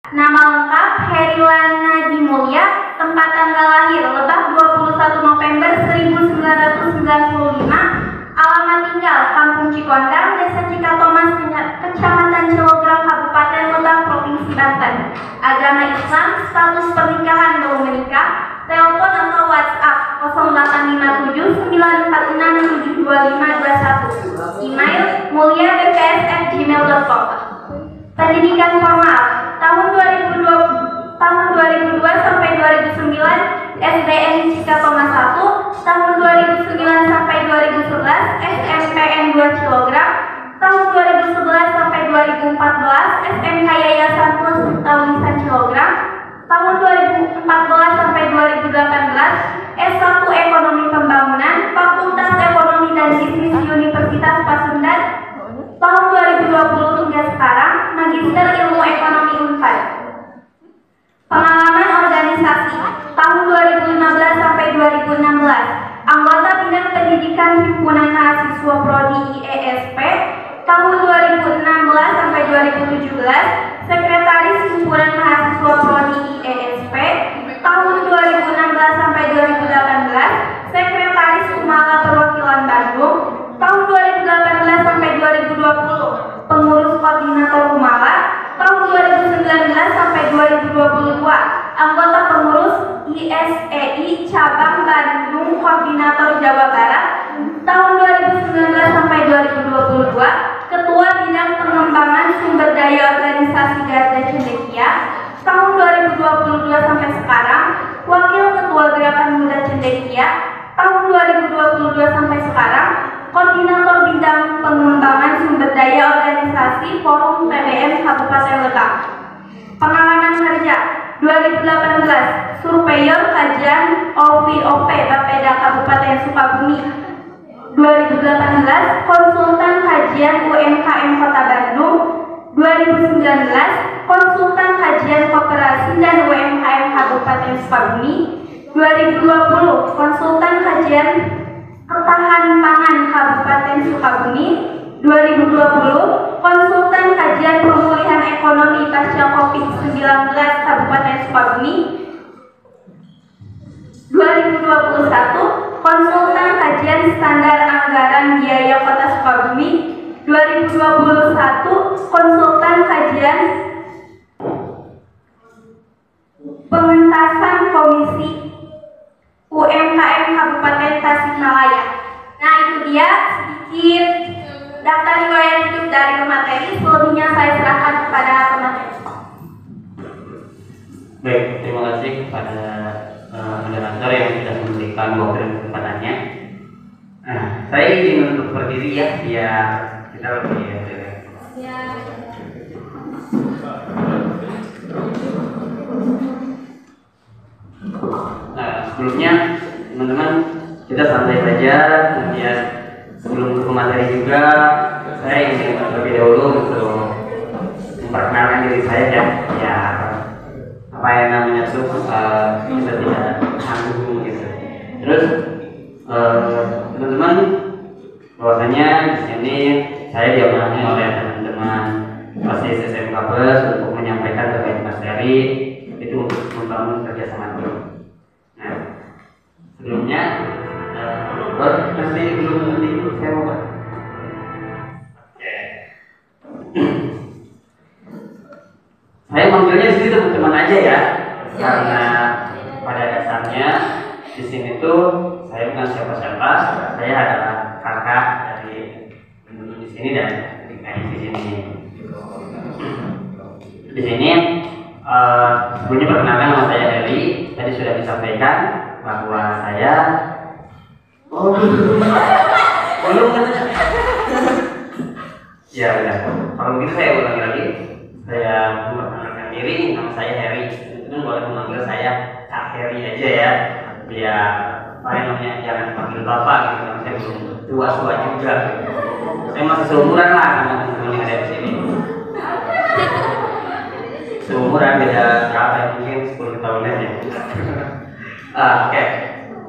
Nama lengkap Herilan Nadi Mulya, tempat tanggal lahir Lebak 21 November 1995, alamat tinggal Kampung Cikondang, Desa Cikatomas, Kecamatan Cilogram, Kabupaten Lebak, Provinsi Banten. Agama Islam, status pernikahan belum menikah. Telepon atau WhatsApp 085746722521. Email mulyabps@gmail.com. Pendidikan formal tahun 2002 sampai 2009 SDN Cikatomas 1, tahun 2009 sampai 2011 SMPN 2 Cilogram, tahun 2011 sampai 2014 SMK Yayasan Plus Tawisan Cilogram, tahun 2014 sampai 2018 S1 Ekonomi Pembangunan Fakultas Ekonomi dan Bisnis Universitas Pasundan, tahun 2020 hingga sekarang Magister Ilmu Ekonomi Unpad. Pengalaman organisasi tahun 2015 sampai 2016 anggota bidang pendidikan himpunan mahasiswa prodi IESP, tahun 2016 sampai 2017 sekretaris himpunan mahasiswa prodi IESP, tahun 2016 sampai 2018 sekretaris Kumala Perwakilan Bandung, tahun 2018 sampai 2020 pengurus koordinator Kumala, tahun 2019 sampai 2022 anggota pengurus ISEI cabang Bandung koordinator Jawa Barat, tahun 2019 sampai 2022 ketua bidang pengembangan sumber daya organisasi Garda Cendekia, tahun 2022 sampai sekarang wakil ketua Gerakan Muda Cendekia, tahun 2022 sampai sekarang koordinator bidang pengembangan sumber daya organisasi Forum PBM Kabupaten Lebak. Pengalaman kerja 2018 surveyor kajian OVOP Bapeda Kabupaten Sukabumi, 2018 konsultan kajian UMKM Kota Bandung, 2019 konsultan kajian koperasi dan UMKM Kabupaten Sukabumi, 2020 konsultan kajian ketahanan pangan Kabupaten Sukabumi, 2020 konsultan kajian pemulihan ekonomi pasca COVID-19 Kabupaten Sukabumi, 2021 konsultan kajian standar anggaran biaya Kota Sukabumi, 2021 konsultan kajian pengentasan komisi UMKM Kabupaten Tasikmalaya. Nah, itu dia sedikit daftar riwayat hidup dari pemateri. Selebihnya saya serahkan kepada pemateri. Baik, terima kasih kepada moderator yang sudah memberikan waktu dan kesempatannya. Nah, saya ingin untuk berdiri ya, biar kita lebih ya. Nah, sebelumnya teman-teman kita santai saja, kemudian sebelum ke materi juga saya ingin terlebih dahulu untuk memperkenalkan diri saya ya apa yang namanya tuh kita tidak tanggung gitu. Terus teman-teman bahwasanya di sini saya diamani oleh teman-teman Basis SMK Plus untuk menyampaikan terkait materi itu untuk membangun kerjasama tim. Nah, sebelumnya masih belum nanti saya mau Pak. Saya manggilnya di sini teman-teman aja ya, karena pada dasarnya di sini tuh saya bukan siapa-siapa, saya adalah kakak dari penduduk di sini dan DKI di sini. Di sini sebelumnya perkenalkan nama saya Heri. Tadi sudah disampaikan bahwa saya belum ya udah. Kalau begitu saya ulangi lagi. Saya memperkenalkan diri, nama saya Heri. Teman-teman boleh memanggil saya Kak Heri aja ya. Biar apa namanya jangan dipanggil bapak gitu. Saya belum tua-tua juga. Saya masih seumuran lah sama teman-teman yang ada di sini. Seumuran beda berapa ya, mungkin 10 tahunan ya. Oke.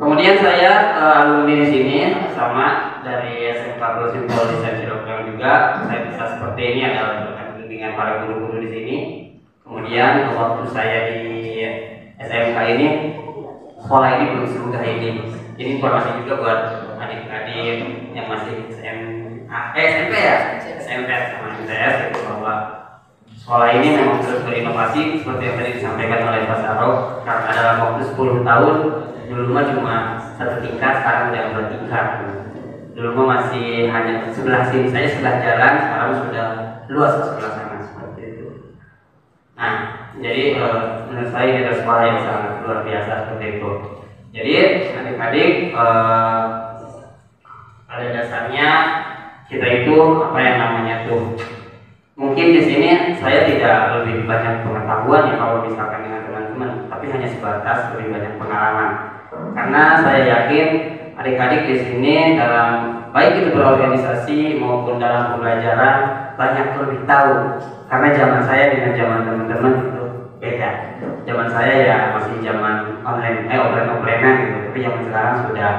Kemudian saya alumni di sini sama dari SMK Plus Desain Cilogram juga. Saya bisa seperti ini adalah dengan para guru-guru di sini. Kemudian waktu saya di SMK ini, sekolah ini belum semudah ini. Ini informasi juga buat adik-adik yang masih SMP ya, SMP sama MTS gitu, bahwa sekolah ini memang terus berinovasi seperti yang tadi disampaikan oleh Pak Saro, karena dalam waktu 10 tahun dulu mah cuma 1 tingkat, sekarang udah 2 tingkat. Dulu mah masih hanya sebelah sini saja, sebelah jalan, sekarang sudah luas ke sebelah sana seperti itu. Nah, jadi menurut saya ini adalah sekolah yang sangat luar biasa seperti itu. Jadi adik-adik, pada dasarnya kita itu apa yang namanya tuh, mungkin di sini saya tidak lebih banyak pengetahuan ya kalau misalkan dengan teman-teman, tapi hanya sebatas lebih banyak pengalaman. Karena saya yakin adik-adik di sini dalam baik itu berorganisasi maupun dalam pembelajaran banyak lebih tahu. Karena zaman saya dengan zaman teman-teman itu beda. Zaman saya ya masih zaman offline-offlinean gitu, tapi zaman sekarang sudah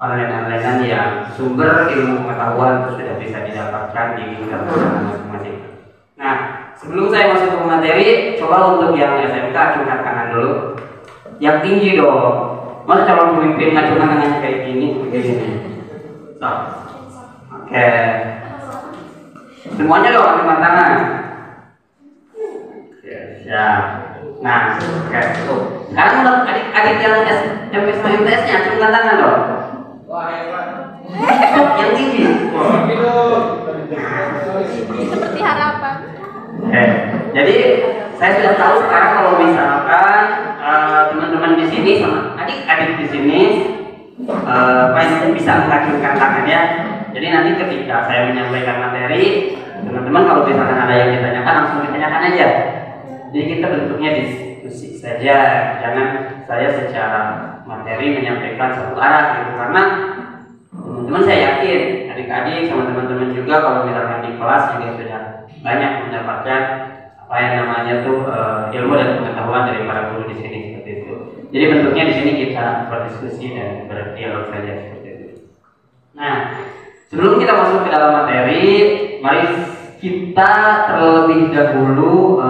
online-onlinean yang sumber ilmu pengetahuan itu sudah bisa didapatkan di internet masing-masing. Nah, sebelum saya masuk ke materi, coba untuk yang SMK acungkan tangan dulu. Yang tinggi dong. Masa calon pemimpin ngacungkan tangannya kayak gini, begini. So, oke. Semuanya dong acungkan tangan. Ya. Nah, oke. Tuh. Sekarang untuk adik-adik yang SMP sama MTS-nya acungkan tangan dong. Yang tinggi. Seperti harapan. Jadi saya sudah tahu sekarang kalau misalkan teman-teman di sini sama adik-adik di sini bisa mengacungkan tangannya. Jadi nanti ketika saya menyampaikan materi, teman-teman kalau misalkan ada yang ditanyakan langsung ditanyakan aja. Jadi kita bentuknya diskusi saja, jangan saya secara materi menyampaikan satu arah gitu, karena teman-teman saya yakin adik-adik sama teman-teman juga kalau misalkan di kelas juga sudah banyak mendapatkan apa yang namanya tuh ilmu dan pengetahuan dari para guru di sini seperti itu. Jadi bentuknya di sini kita berdiskusi dan berdialog saja seperti itu. Nah, sebelum kita masuk ke dalam materi, mari kita terlebih dahulu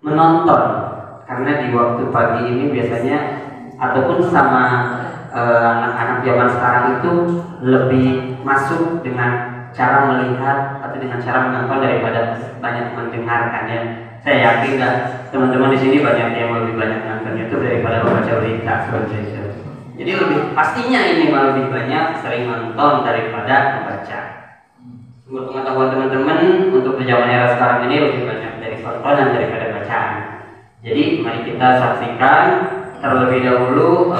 menonton, karena di waktu pagi ini biasanya ataupun sama anak-anak zaman sekarang itu lebih masuk dengan cara melihat atau dengan cara menonton daripada banyak mendengarkan ya. Saya yakin teman-teman di sini banyak yang lebih banyak nonton YouTube daripada membaca berita seperti itu. Jadi lebih pastinya ini lebih banyak sering nonton daripada membaca. Menurut pengetahuan teman-teman, untuk zaman era sekarang ini lebih banyak dari tontonan daripada bacaan. Jadi mari kita saksikan terlebih dahulu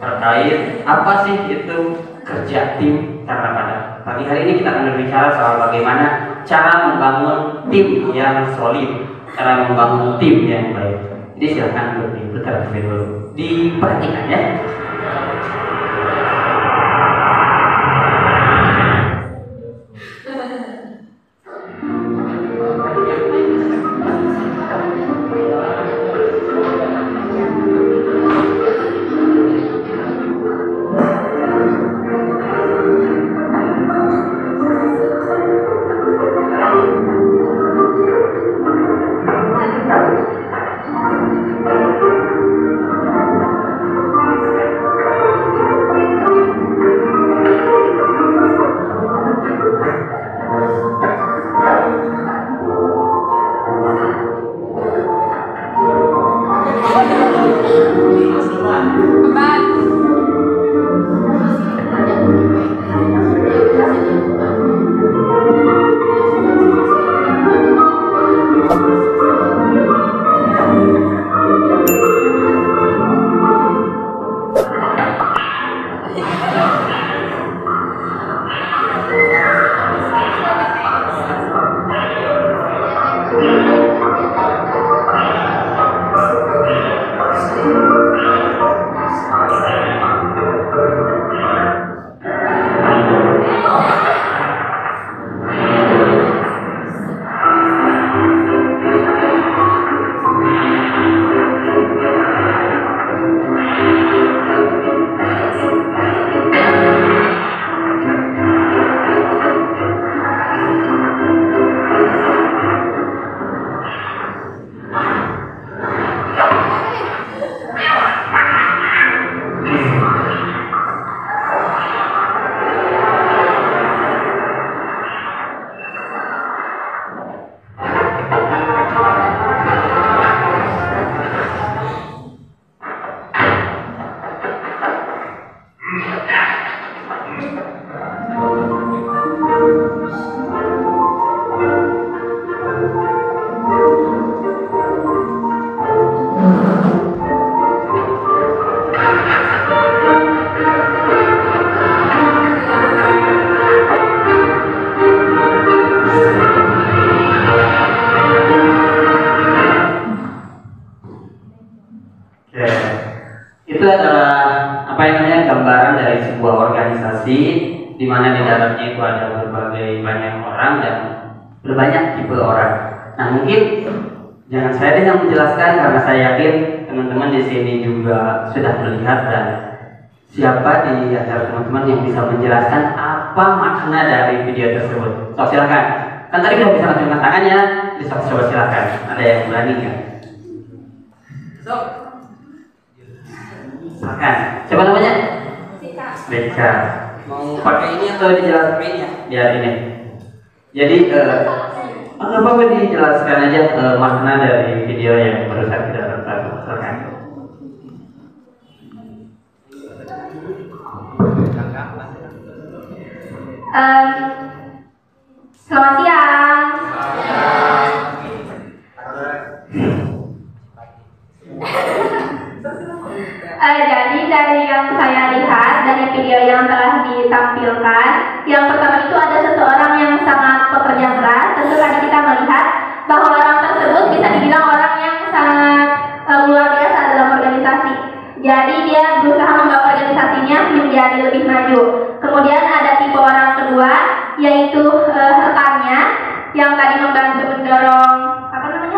terkait apa sih itu kerja tim, karena pada pagi hari ini kita akan berbicara soal bagaimana cara membangun tim yang solid, cara membangun tim yang baik. Jadi silakan untuk diputar terlebih dahulu, diperhatikan ya. di mana di dalamnya itu ada berbagai banyak orang dan berbanyak tipe orang. Nah mungkin jangan saya deh yang menjelaskan karena saya yakin teman-teman di sini juga sudah melihat dan siapa di antara teman-teman yang bisa menjelaskan apa makna dari video tersebut. So silakan. Kan tadi udah bisa ngacungkan tangannya, bisa coba silakan. Ada yang berani kan? So silakan. Siapa namanya? Beka. Mau pakai ini atau dijelaskan ini ya? Biar ini. Jadi apa dijelaskan aja makna dari video yang barusan kita tonton. Silakan. Selamat siang. Jadi dari yang saya lihat dari video yang telah ditampilkan, yang pertama itu ada seseorang yang sangat pekerja keras. Tentu tadi kita melihat bahwa orang tersebut bisa dibilang orang yang sangat luar biasa dalam organisasi. Jadi dia berusaha membawa organisasinya menjadi lebih maju. Kemudian ada tipe orang kedua, yaitu rekannya yang tadi membantu mendorong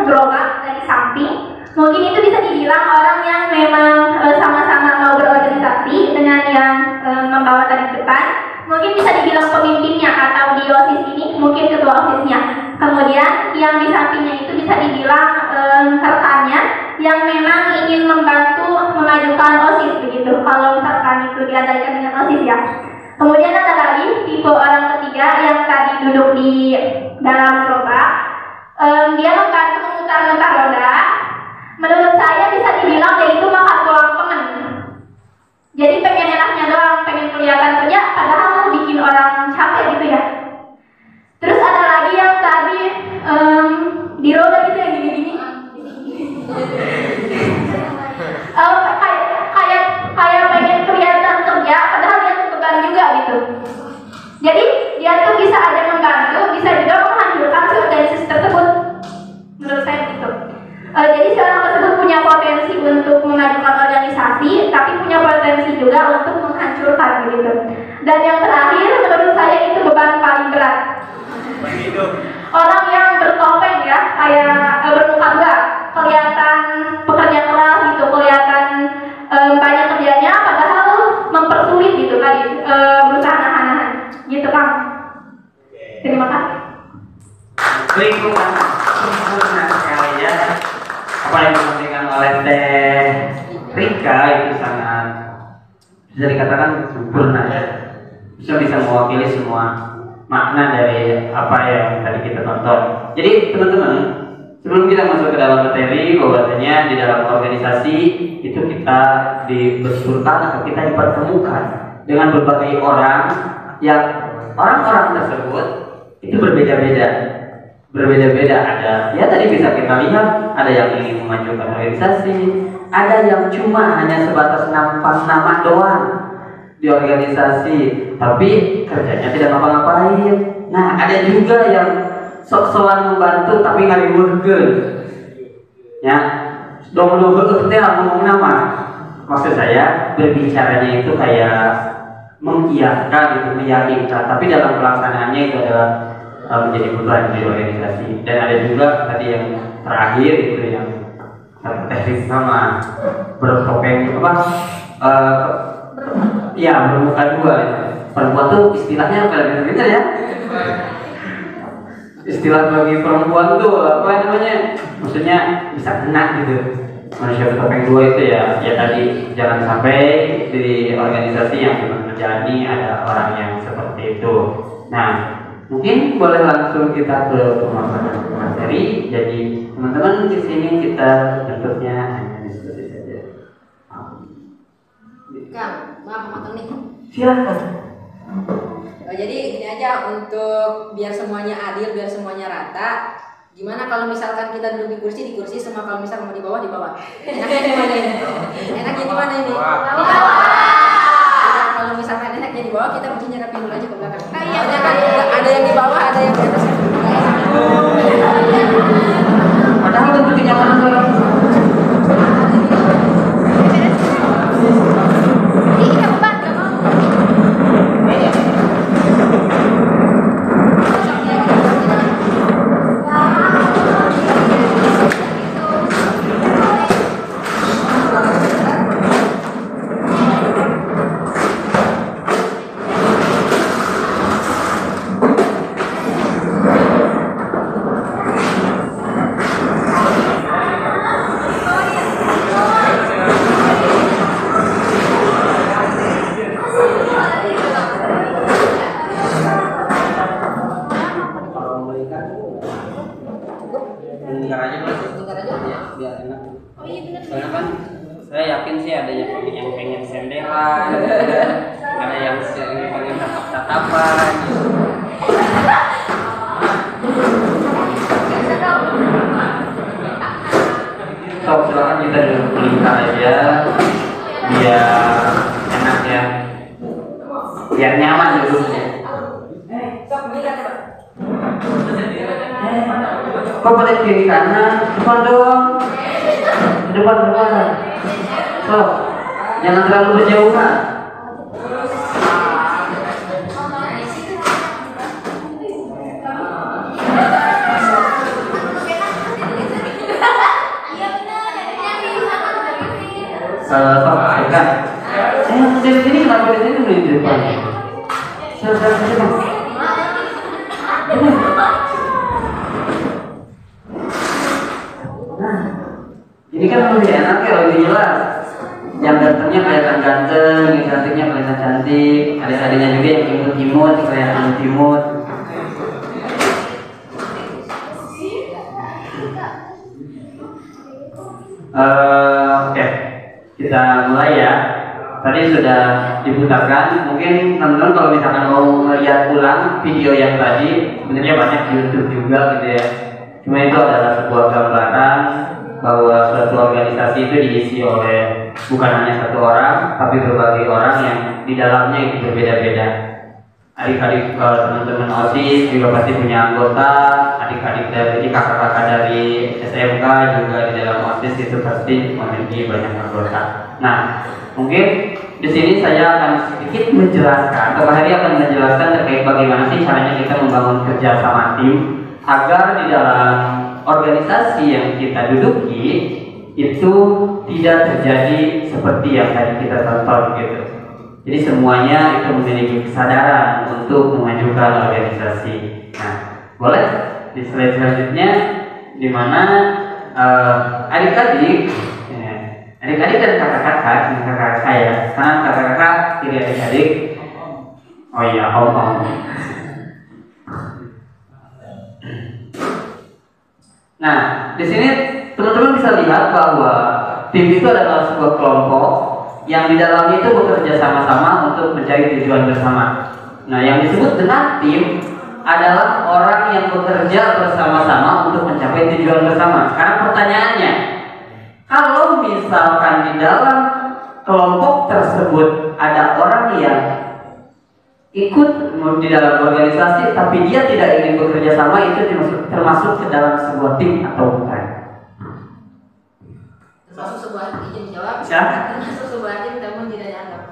gerobak dari samping. Mungkin itu bisa dibilang orang yang memang sama-sama mau berorganisasi dengan yang membawa dari depan. Mungkin bisa dibilang pemimpinnya atau di OSIS ini mungkin ketua OSISnya. Kemudian yang di sampingnya itu bisa dibilang rekannya yang memang ingin membantu memajukan OSIS begitu. Kalau misalkan itu diadakan dengan OSIS ya. Kemudian ada lagi tipe orang ketiga yang tadi duduk di dalam gerobak. Dia membantu memutar-mutar roda. Menurut saya bisa dibilang dia itu makan tulang temen. Jadi pengen enaknya doang, pengen kelihatan kerja, padahal bikin orang capek gitu ya. Terus ada lagi yang tadi di roda gitu yang gini-gini. Kayak pengen kelihatan kerja, padahal dia beban juga gitu. Jadi dia tuh bisa ada membantu, bisa juga menghancurkan si organisasi tersebut. Menurut saya begitu. Jadi seorang tersebut punya potensi untuk memajukan organisasi, tapi punya potensi juga untuk menghancurkan gitu. Dan yang terakhir menurut saya itu beban paling berat. Orang yang bertopeng ya, kayak bermuka dua, kelihatan pekerja keras gitu, kelihatan banyak kerjanya, padahal mempersulit gitu tadi, berusaha nahan-nahan, gitu Kang. Terima kasih. Lingkungan sempurna sekali ya. Apa yang disampaikan oleh Teh Rika itu sangat bisa dikatakan sempurna ya. Bisa mewakili semua makna dari apa yang tadi kita tonton. Jadi teman-teman, sebelum kita masuk ke dalam materi, bahwasanya di dalam organisasi itu kita dibenturkan atau kita dipertemukan dengan berbagai orang yang orang-orang tersebut itu berbeda-beda ada ya tadi bisa kita lihat ada yang ingin memajukan organisasi, ada yang cuma hanya sebatas nampak nama doang di organisasi tapi kerjanya tidak ngapa-ngapain. Nah ada juga yang sok-sokan membantu tapi ngariweuhkeun ya dong teh ngomong nama. Maksud saya berbicaranya itu kayak mengiyakan gitu, meyakinkan, tapi dalam pelaksanaannya itu adalah menjadi beban di organisasi. Dan ada juga tadi yang terakhir itu yang teknik sama bertopeng ya bermuka dua ya. Perempuan tuh istilahnya kalau benar ya istilah bagi perempuan tuh apa namanya, maksudnya bisa kena gitu. Manusia bertopeng dua itu ya tadi jangan sampai di organisasi yang terjadi ada orang yang seperti itu. Nah mungkin boleh langsung kita ke pemaparan materi. Jadi teman-teman di sini kita bentuknya hanya diskusi saja. Kang, maaf potong nih. Silakan. Jadi gini aja, untuk biar semuanya adil, biar semuanya rata. Gimana kalau misalkan kita duduk di kursi semua, kalau misalkan mau di bawah. Enaknya gimana ini? Kalau misalkan enaknya di bawah, kita mesti nyerapin dulu aja ke belakang. Ada yang di bawah, ada yang di atas. Padahal untuk kenyamanan orang. yakin sih ada yang pengen senderan, ada yang pengen tatap-tatapan gitu. So, silakan kita duduk melingkar aja biar enak ya, biar nyaman duduknya. Kok pada kiri kanan, depan dong, depan. So, jangan terlalu berjauhan. Bukan. Dari sini kenapa dari sini di depan? Ini kan lebih enak ya, lebih jelas. Yang gantengnya kelihatan ganteng, yang cantiknya kelihatan cantik, adik-adiknya juga yang imut-imut kelihatan imut. Oke, kita mulai ya. Tadi sudah diputarkan. Mungkin teman-teman kalau misalkan mau melihat ulang video yang tadi, sebenarnya banyak di YouTube juga gitu ya. Cuma itu adalah sebuah gambaran bahwa suatu organisasi itu diisi oleh bukan hanya satu orang, tapi berbagai orang yang di dalamnya itu berbeda-beda. Adik-adik teman-teman OSIS juga pasti punya anggota, adik-adik dari kakak-kakak dari SMK juga di dalam OSIS itu pasti memiliki banyak anggota. Nah, mungkin di sini saya akan sedikit menjelaskan, atau Hari akan menjelaskan terkait bagaimana sih caranya kita membangun kerjasama tim agar di dalam organisasi yang kita duduki itu tidak terjadi seperti yang tadi kita tonton gitu. Jadi semuanya itu memiliki kesadaran untuk memajukan organisasi. Nah, boleh di slide selanjutnya di mana adik-adik dan kakak-kakak, ini kakak-kakak ya. Sekarang kakak-kakak, kiri adik-adik. Oh iya, om. Nah, di sini teman-teman bisa lihat bahwa tim itu adalah sebuah kelompok yang di dalamnya itu bekerja sama-sama untuk mencari tujuan bersama. Nah, yang disebut dengan tim adalah orang yang bekerja bersama-sama untuk mencapai tujuan bersama. Sekarang pertanyaannya, kalau misalkan di dalam kelompok tersebut ada orang yang ikut di dalam organisasi tapi dia tidak ingin bekerja sama, itu termasuk ke dalam sebuah tim atau bukan? Termasuk sebuah izin jawab. Termasuk sebuah tim namun tidak dianggap.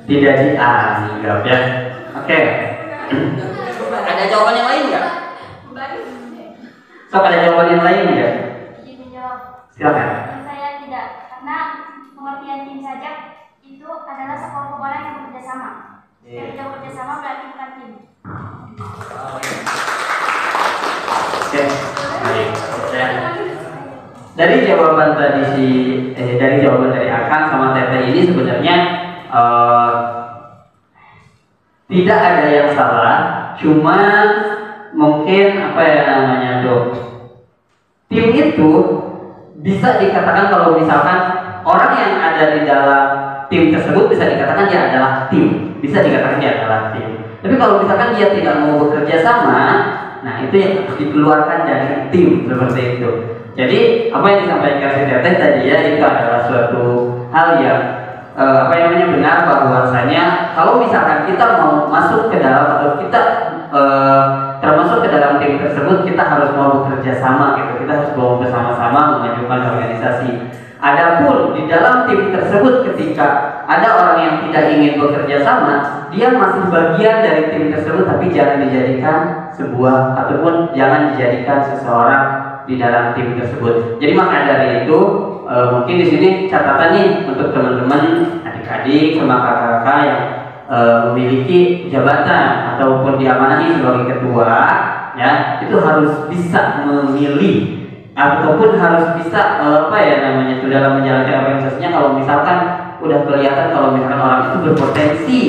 Tidak dianggap ya. Oke. Ada jawaban yang lain nggak? Sok, ada jawaban yang lain nggak? Izin menjawab. Silakan. Saya tidak, karena pengertian tim saja itu adalah sekelompok orang yang bekerja sama. Jika tidak bekerja sama berarti bukan tim. Oke. Baik. Dari jawaban tadi dari jawaban dari Akang sama Teteh ini sebenarnya tidak ada yang salah, cuma mungkin apa ya namanya tuh, tim itu bisa dikatakan kalau misalkan orang yang ada di dalam tim tersebut bisa dikatakan dia adalah tim, bisa dikatakan dia adalah tim. Tapi kalau misalkan dia tidak mau bekerja sama, nah itu yang harus dikeluarkan dari tim seperti itu. Jadi apa yang disampaikan si Teteh tadi ya, itu adalah suatu hal yang benar, bahwasanya kalau misalkan kita mau masuk ke dalam atau kita termasuk ke dalam tim tersebut, kita harus mau bekerja sama gitu. Kita harus mau bersama-sama memajukan organisasi. Adapun di dalam tim tersebut ketika ada orang yang tidak ingin bekerja sama, dia masih bagian dari tim tersebut, tapi jangan dijadikan sebuah ataupun jangan dijadikan seseorang di dalam tim tersebut. Jadi maka dari itu mungkin di sini catatan nih untuk teman-teman adik-adik sama kakak-kakak yang memiliki jabatan ataupun diamanahi sebagai ketua, ya itu harus bisa memilih ataupun harus bisa itu dalam menjalankan organisasinya. Kalau misalkan udah kelihatan kalau misalkan orang itu berpotensi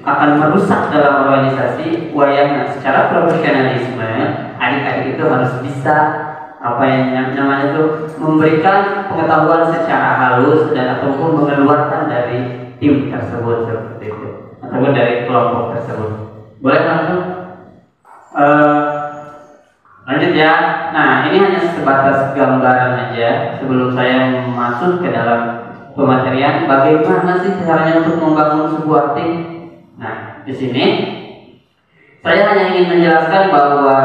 akan merusak dalam organisasi, wayangnya secara profesionalisme adik-adik itu harus bisa apa yang namanya itu memberikan pengetahuan secara halus dan ataupun mengeluarkan dari tim tersebut seperti itu ataupun dari kelompok tersebut. Boleh langsung lanjut ya. Nah, ini hanya sebatas gambaran aja sebelum saya masuk ke dalam pematerian. Bagaimana sih caranya untuk membangun sebuah tim? Nah, di sini saya hanya ingin menjelaskan bahwa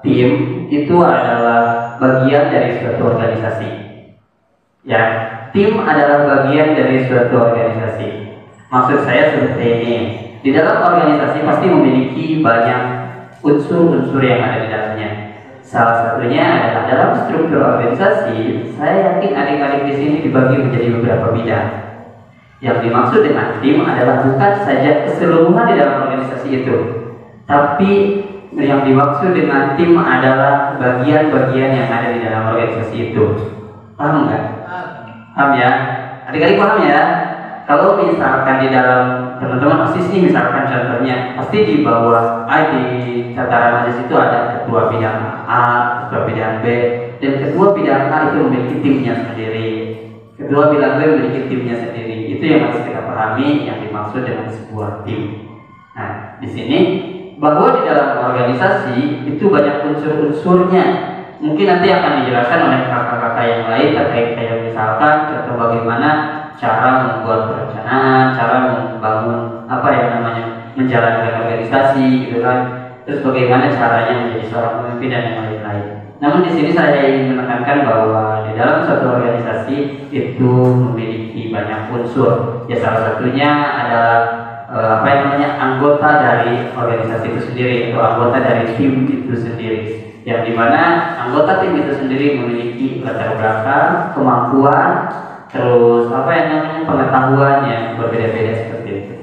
tim itu adalah bagian dari suatu organisasi. Ya, tim adalah bagian dari suatu organisasi. Maksud saya seperti ini. Di dalam organisasi pasti memiliki banyak unsur-unsur yang ada di dalamnya. Salah satunya adalah dalam struktur organisasi. Saya yakin adik-adik di sini dibagi menjadi beberapa bidang. Yang dimaksud dengan tim adalah bukan saja keseluruhan di dalam organisasi itu, tapi yang dimaksud dengan tim adalah bagian-bagian yang ada di dalam organisasi itu. Paham nggak? Paham ya? Adik-adik paham ya? Kalau misalkan di dalam teman-teman OSIS ini misalkan contohnya, pasti di bawah di tataran OSIS itu ada ketua bidang A, ketua bidang B, dan ketua bidang A itu memiliki timnya sendiri. Ketua bidang B memiliki timnya sendiri. Itu yang harus kita pahami yang dimaksud dengan sebuah tim. Nah, di sini bahwa di dalam organisasi itu banyak unsur-unsurnya. Mungkin nanti akan dijelaskan oleh kakak-kakak yang lain terkait kayak misalkan contoh bagaimana cara membuat perencanaan, cara membangun apa yang namanya menjalankan organisasi gitu kan. Terus bagaimana caranya menjadi seorang pemimpin dan yang lain-lain. Namun di sini saya ingin menekankan bahwa di dalam suatu organisasi itu memiliki banyak unsur. Ya salah satunya adalah apa yang namanya anggota dari organisasi itu sendiri atau anggota dari tim itu sendiri. Yang dimana anggota tim itu sendiri memiliki latar belakang, kemampuan, terus apa yang namanya pengetahuan yang berbeda-beda seperti itu.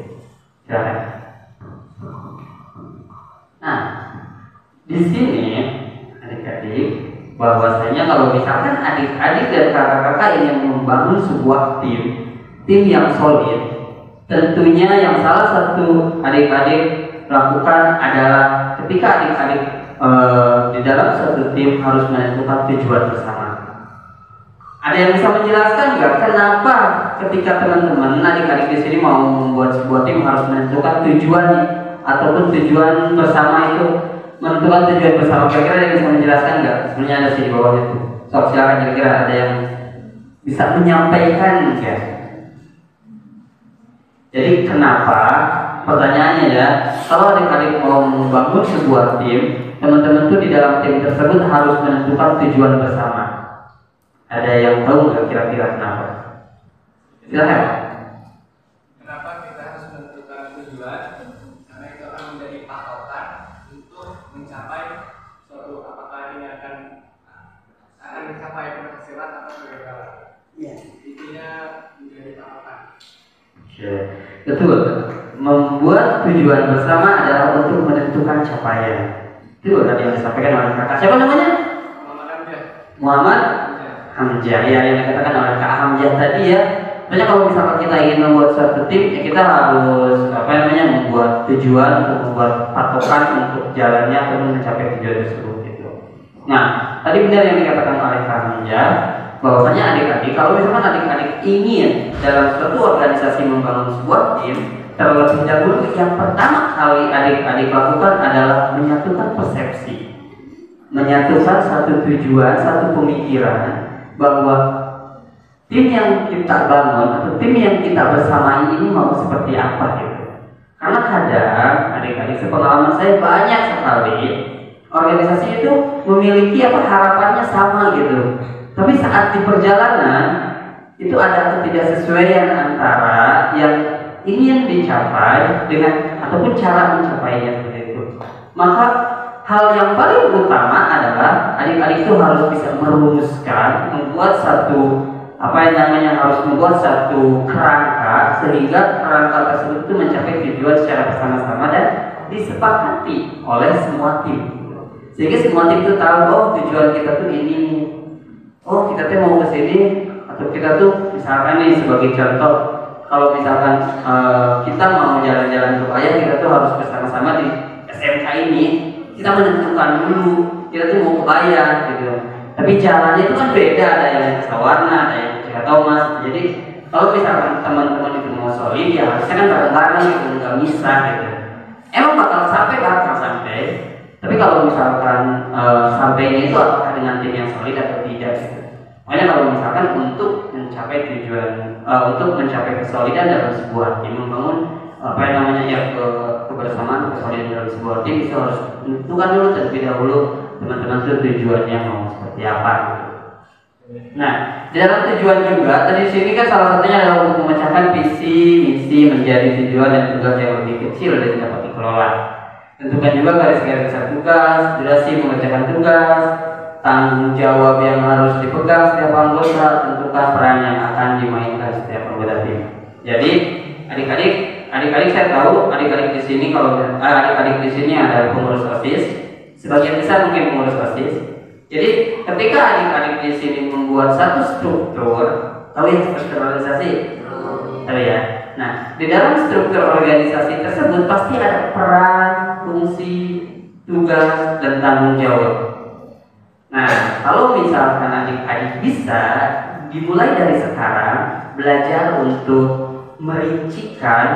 Silakan. Nah, di sini adik-adik bahwasanya kalau misalkan adik-adik dan kakak-kakak ingin membangun sebuah tim yang solid, tentunya yang salah satu adik-adik lakukan adalah ketika adik-adik di dalam suatu tim harus menentukan tujuan bersama. Ada yang bisa menjelaskan nggak kenapa ketika teman-teman adik-adik di sini mau membuat sebuah tim harus menentukan tujuan ataupun tujuan bersama itu, menentukan tujuan bersama? Kira-kira ada yang bisa menjelaskan nggak? Sebenarnya ada sih di bawahnya tuh. So, silakan kira-kira ada yang bisa menyampaikan ya. Jadi kenapa? Pertanyaannya ya, kalau adik-adik mau membangun sebuah tim, teman-teman tuh di dalam tim tersebut harus menentukan tujuan bersama. Ada yang tahu nggak kira-kira kenapa? Silakan. Kenapa kita harus menentukan tujuan? Karena itu akan menjadi patokan untuk mencapai suatu apakah ini akan mencapai penghasilan atau kegagalan. Iya. Intinya menjadi patokan. Oke, betul. Membuat tujuan bersama adalah untuk menentukan capaian. Itu tadi yang disampaikan oleh kakak. Siapa namanya? Muhammad Hamzah. Ya, yang dikatakan oleh Kak Hamzah tadi ya. Makanya kalau misalkan kita ingin membuat suatu tim, ya kita harus membuat tujuan untuk membuat patokan untuk jalannya untuk mencapai tujuan tersebut gitu. Nah, tadi benar yang dikatakan oleh Kak Hamzah, bahwasanya adik-adik kalau misalkan adik-adik ingin dalam suatu organisasi membangun sebuah tim, terlebih dahulu yang pertama kali adik-adik lakukan adalah menyatukan persepsi, menyatukan satu tujuan, satu pemikiran bahwa tim yang kita bangun atau tim yang kita bersamai ini mau seperti apa gitu. Karena kadang adik-adik sepengalaman saya banyak sekali organisasi itu memiliki harapannya sama gitu. Tapi saat di perjalanan itu ada ketidaksesuaian antara yang ingin dicapai dengan ataupun cara mencapainya seperti itu. Maka hal yang paling utama adalah adik-adik itu harus bisa merumuskan, membuat satu harus membuat satu kerangka sehingga kerangka tersebut itu mencapai tujuan secara bersama-sama dan disepakati oleh semua tim. Sehingga semua tim itu tahu, oh tujuan kita tuh ini. Oh kita tuh mau ke sini, atau kita tuh misalkan nih sebagai contoh, kalau misalkan kita mau jalan-jalan ke Bayang, kita tuh harus bersama-sama di SMK ini. Kita menentukan dulu kita tuh mau ke Bayang gitu. Tapi jalannya itu kan beda, ada yang sawarna, ada yang Cika Thomas. Jadi kalau misalkan teman-teman itu mau solid, ya harusnya kan bareng-bareng gitu, nggak misah gitu. Emang bakal sampai. Tapi kalau misalkan sampainya itu apakah dengan tim yang solid atau tidak gitu. Makanya kalau misalkan untuk mencapai tujuan, untuk mencapai kesolidan dalam sebuah tim, membangun kebersamaan, kesolidan dalam sebuah tim, itu harus tentukan dulu terlebih dahulu teman-teman itu tujuannya mau seperti apa. Nah, di dalam tujuan juga tadi sini kan salah satunya adalah untuk memecahkan visi misi menjadi tujuan dan tugas yang lebih kecil dan dapat dikelola. Tentukan juga garis-garis besar tugas, durasi mengerjakan tugas, tanggung jawab yang harus dipegang setiap anggota, tentukan peran yang akan dimainkan setiap anggota tim. Jadi adik-adik saya tahu adik-adik di sini adik-adik di sini ada pengurus OSIS, sebagian besar mungkin pengurus OSIS. Jadi ketika adik-adik di sini membuat satu struktur, tahu ya struktur organisasi? Tahu ya. Nah, di dalam struktur organisasi tersebut pasti ada peran, fungsi, tugas, dan tanggung jawab. Nah, kalau misalkan adik-adik bisa dimulai dari sekarang belajar untuk merincikan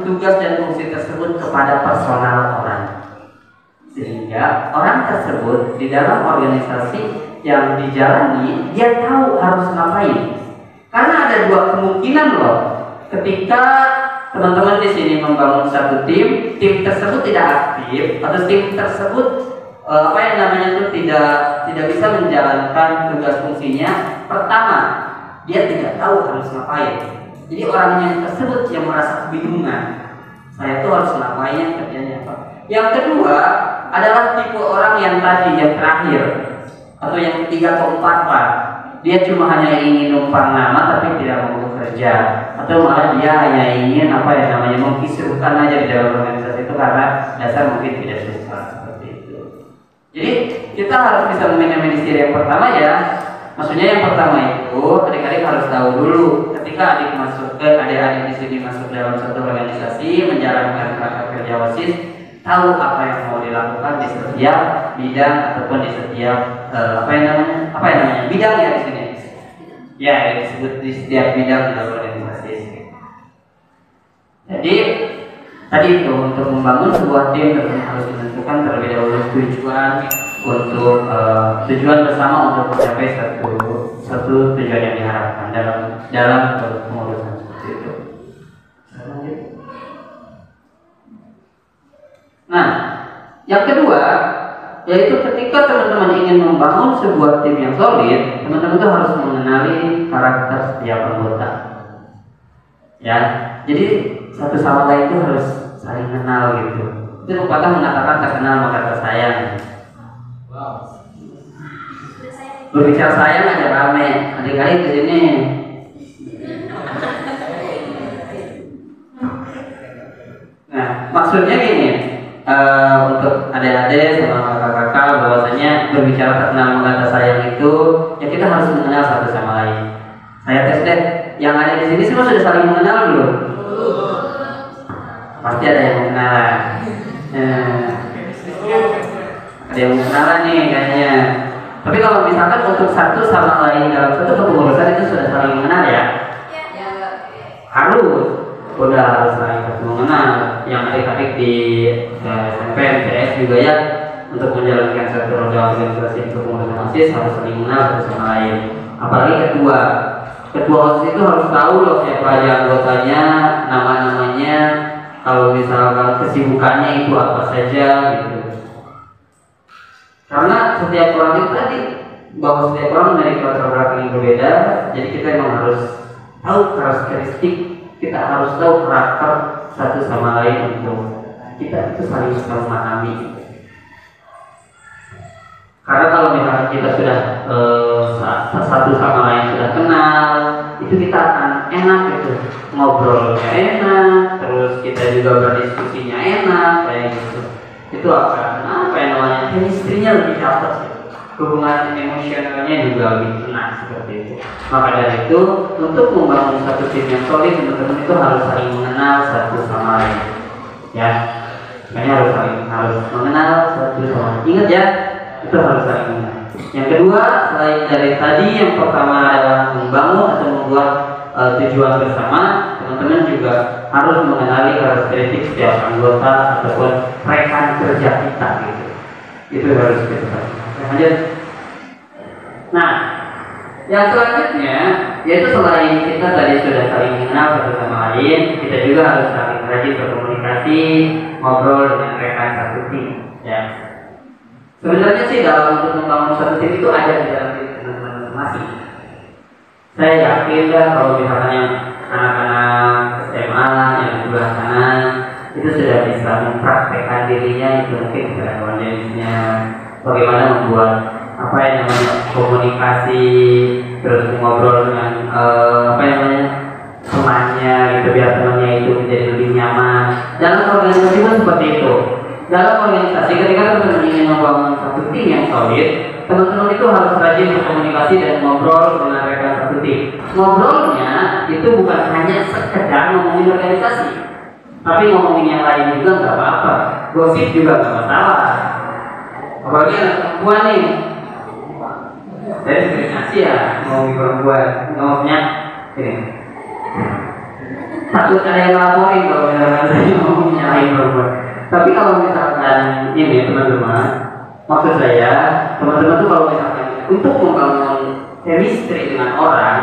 tugas dan fungsi tersebut kepada personal orang, sehingga orang tersebut di dalam organisasi yang dijalani dia tahu harus ngapain. Karena ada dua kemungkinan loh, ketika teman-teman di sini membangun satu tim tersebut tidak aktif atau tim tersebut tidak bisa menjalankan tugas fungsinya. Pertama, dia tidak tahu harus ngapain. Jadi orangnya tersebut yang merasa kebingungan, saya tuh harus ngapain, kerjanya apa. Yang kedua adalah tipe orang yang terakhir atau yang ketiga keempat lah. Dia cuma hanya ingin numpang nama tapi tidak mau bekerja, atau malah dia hanya ingin mengkisruhkan aja di dalam organisasi itu karena dasar mungkin tidak suka seperti itu. Jadi kita harus bisa meminimalisir yang pertama ya. Maksudnya yang pertama itu adik-adik harus tahu dulu ketika adik-adik di sini masuk dalam satu organisasi menjalankan kerangka kerja OSIS, tahu apa yang mau dilakukan di setiap bidang ataupun di setiap bidang ya di sini. Ya, disebut di setiap bidang dalam organisasi. Jadi tadi itu untuk membangun sebuah tim harus menentukan terlebih dahulu tujuan bersama untuk mencapai satu tujuan yang diharapkan dalam pengurusan seperti itu. Nah, yang kedua yaitu ketika teman-teman ingin membangun sebuah tim yang solid, teman-teman itu harus mengenali karakter setiap anggota. Ya, jadi satu sama lain itu harus saling kenal gitu. Itu pepatah mengatakan tak kenal maka tak sayang. Berbicara sayang aja rame, adik-adik di sini. Nah, maksudnya gini, untuk adik-adik sama kakak-kakak bahwasanya berbicara tak kenal maka tak sayang itu, ya kita harus mengenal satu sama lain. Saya tes deh, yang ada di sini semua sudah saling mengenal belum? Pasti ada yang mengenal. Ada yang mengenal nih kayaknya. Tapi kalau misalkan untuk satu sama lain dalam satu kepengurusan itu sudah saling mengenal ya? Harus saling mengenal. Yang adik-adik di SMP, MTS juga ya, untuk menjalankan satu roda organisasi kepengurusan OSIS harus saling mengenal satu sama lain. Apalagi ketua OSIS itu harus tahu loh siapa aja anggotanya, nama-namanya, kalau misalkan kesibukannya itu apa saja gitu. Karena setiap orang itu tadi bahwa setiap orang memiliki latar belakang yang berbeda, jadi kita memang harus tahu karakteristik, kita harus tahu karakter satu sama lain untuk kita itu saling memahami. Karena kalau misalnya kita sudah satu sama lain sudah kenal, itu kita akan enak gitu, ngobrolnya enak, terus kita juga berdiskusinya enak kayak gitu. Itu akan chemistry-nya lebih dapat sih. Hubungan emosionalnya juga lebih enak seperti itu. Maka dari itu untuk membangun satu tim yang solid, teman-teman itu harus saling mengenal satu sama lain. Ya, makanya harus mengenal satu sama lain. Ingat ya, itu harus saling mengenal. Yang kedua, selain dari tadi, yang pertama adalah membangun atau membuat tujuan bersama, teman-teman juga harus mengenali karakteristik setiap anggota ataupun rekan kerja kita gitu. Itu harus kita lanjut. Nah, yang selanjutnya yaitu selain kita tadi sudah saling mengenal satu sama lain, kita juga harus saling rajin berkomunikasi, ngobrol dengan rekan satu tim. Ya. Sebenarnya sih dalam untuk membangun satu tim itu ada di dalam diri teman-teman masing-masing. Saya yakin dah kalau misalnya anak-anak SMA yang di sebelah sana itu sudah bisa mempraktekkan dirinya, itu mungkin kepada jenisnya bagaimana membuat apa yang namanya komunikasi, terus ngobrol dengan apa yang namanya temannya gitu, biar temannya itu menjadi lebih nyaman. Dalam organisasi pun seperti itu. Dalam organisasi ketika teman-teman ingin membangun satu tim yang solid, teman-teman itu harus rajin berkomunikasi dan ngobrol dengan rekan satu tim. Ngobrolnya itu bukan hanya sekedar ngomongin organisasi, tapi ngomongin yang lain juga nggak apa-apa. Gosip juga nggak masalah. Apalagi anak perempuan nih. Saya diskriminasi ya ngomongin perempuan, ngomongnya ini. Takut ada yang laporin kalau misalkan saya ngomongin nyalain perempuan. Tapi kalau misalkan ini teman-teman, maksud saya teman-teman tuh kalau misalkan untuk membangun chemistry dengan orang,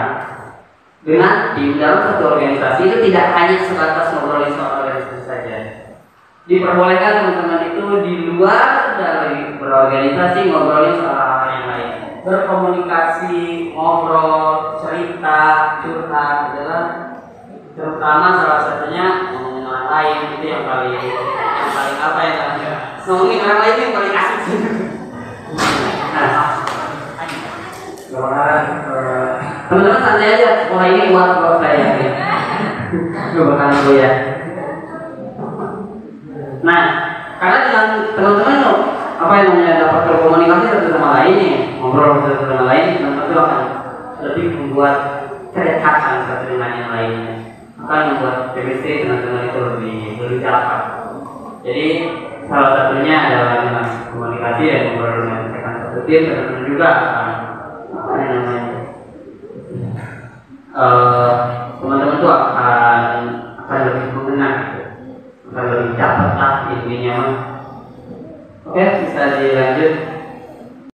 dengan tim dalam satu organisasi itu tidak hanya sebatas ngobrolin soal organisasi saja. Diperbolehkan teman-teman itu di luar dari berorganisasi ngobrolin soal hal yang lain, berkomunikasi, ngobrol, cerita, curhat, adalah terutama salah satunya ngomongin orang lain itu yang paling apa ya namanya, ngomongin orang lain yang paling asik sih. Nah, teman-teman santai aja, sekolah ini buat saya. Gue bakalan gue ya. Nah, karena dengan teman-teman apa yang namanya dapat berkomunikasi satu sama lain nih, ngobrol satu sama lain, teman-teman itu akan lebih membuat kedekatan satu dengan yang lainnya, akan membuat chemistry teman-teman itu lebih dapat. Jadi salah satunya adalah dengan komunikasi dan ngobrol dengan rekan satu tim, teman-teman juga akan apa yang namanya teman-teman itu akan lebih mengenal gitu. Akan lebih dapat lah intinya. Oke, bisa dilanjut.